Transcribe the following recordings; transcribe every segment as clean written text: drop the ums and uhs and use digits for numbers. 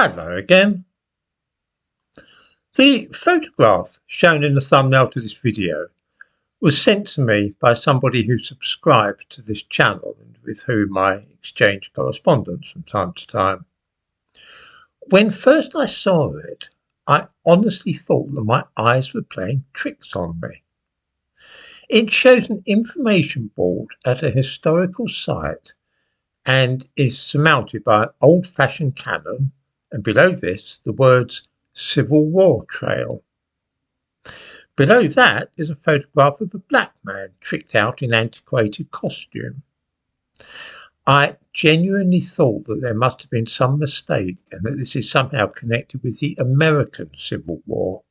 Hello again. The photograph shown in the thumbnail to this video was sent to me by somebody who subscribed to this channel and with whom I exchange correspondence from time to time. When first I saw it, I honestly thought that my eyes were playing tricks on me. It shows an information board at a historical site and is surmounted by an old-fashioned cannon, and below this the words Civil War Trail. Below that is a photograph of a black man tricked out in antiquated costume. I genuinely thought that there must have been some mistake and that this is somehow connected with the American Civil War,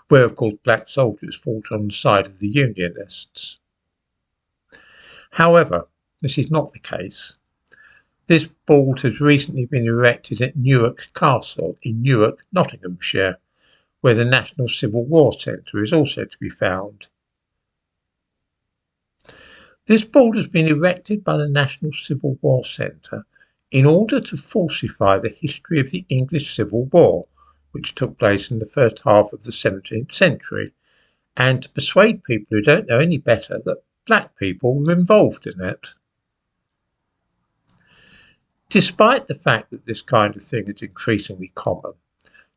where of course black soldiers fought on the side of the Unionists. However, this is not the case. This board has recently been erected at Newark Castle in Newark, Nottinghamshire, where the National Civil War Centre is also to be found. This board has been erected by the National Civil War Centre in order to falsify the history of the English Civil War, which took place in the first half of the 17th century, and to persuade people who don't know any better that black people were involved in it. Despite the fact that this kind of thing is increasingly common,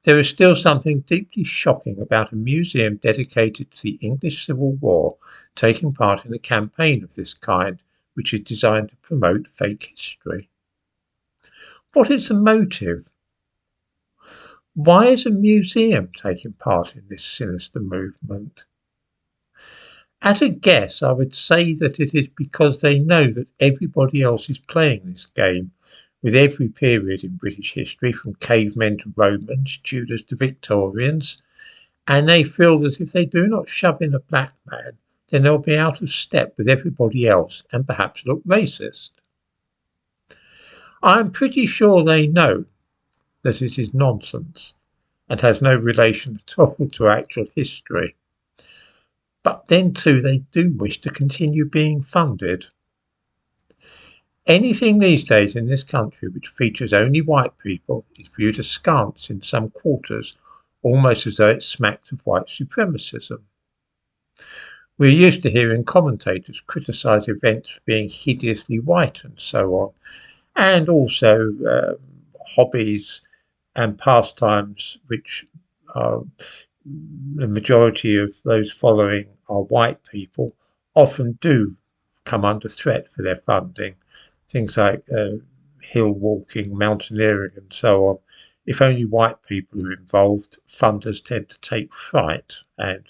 there is still something deeply shocking about a museum dedicated to the English Civil War taking part in a campaign of this kind, which is designed to promote fake history. What is the motive? Why is a museum taking part in this sinister movement? At a guess, I would say that it is because they know that everybody else is playing this game with every period in British history, from cavemen to Romans, Tudors to Victorians, and they feel that if they do not shove in a black man, then they'll be out of step with everybody else and perhaps look racist. I'm pretty sure they know that it is nonsense and has no relation at all to actual history. But then too, they do wish to continue being funded. Anything these days in this country which features only white people is viewed askance in some quarters, almost as though it smacks of white supremacism. We're used to hearing commentators criticise events for being hideously white and so on, and also hobbies and pastimes which are the majority of those following are white people, often do come under threat for their funding. Things like hill walking, mountaineering and so on. If only white people are involved, funders tend to take fright and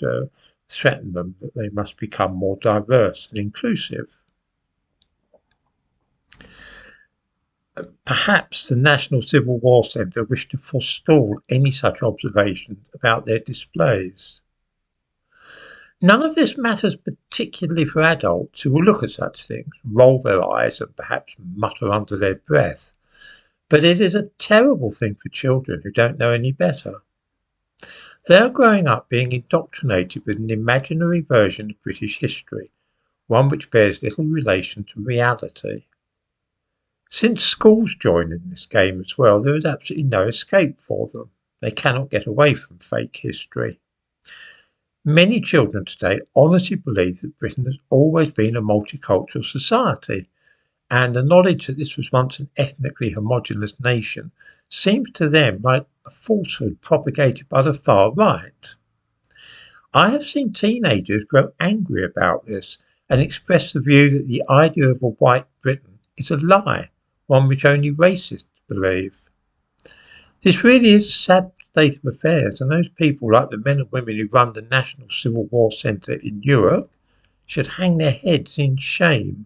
threaten them that they must become more diverse and inclusive. Perhaps the National Civil War Centre wished to forestall any such observations about their displays. None of this matters particularly for adults who will look at such things, roll their eyes and perhaps mutter under their breath, but it is a terrible thing for children who don't know any better. They are growing up being indoctrinated with an imaginary version of British history, one which bears little relation to reality. Since schools join in this game as well, there is absolutely no escape for them. They cannot get away from fake history. Many children today honestly believe that Britain has always been a multicultural society, and the knowledge that this was once an ethnically homogeneous nation seems to them like a falsehood propagated by the far right. I have seen teenagers grow angry about this and express the view that the idea of a white Britain is a lie, one which only racists believe. This really is a sad state of affairs, and those people, like the men and women who run the National Civil War Centre in Newark, should hang their heads in shame.